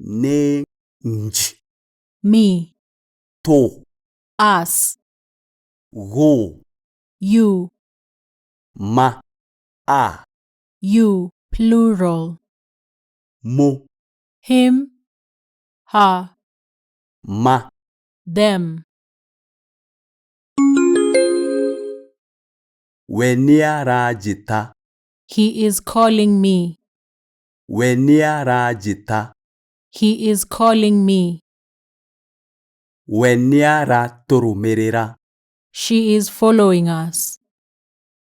nĩ nj, me, tũ, us, gũ, you, ma, a, you, plural, mũ, him, her, ma, them. we nĩaranjĩta, He is calling me. we nĩaranjĩta, He is calling me. we nĩaratũrũmĩrĩra, She is following us.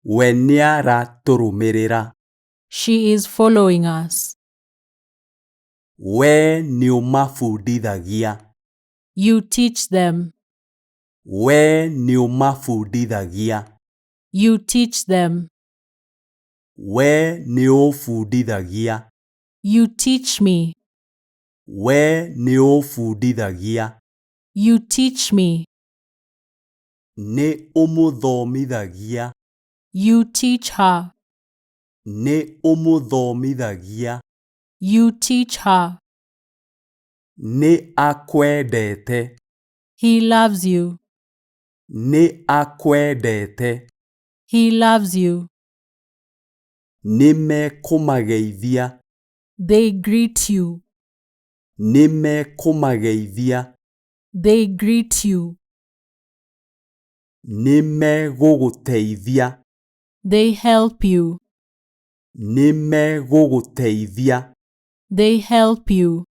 we nĩaratũrũmĩrĩra, She is following us. we nĩũmabundithagia, You teach them. we nĩũmabundithagia, You teach them. we nĩũbundithagia, You teach me. we nĩũbundithagia, You teach me. nĩ ũmũthomithagia, You teach her. nĩ ũmũthomithagia, You teach her. nĩ akwendete, He loves you. nĩ akwendete, He loves you. nĩ mekũmageithia, They greet you. nĩ mekũmageithia, They greet you. nĩ megũgũteithia, They help you. nĩ megũgũteithia, They help you.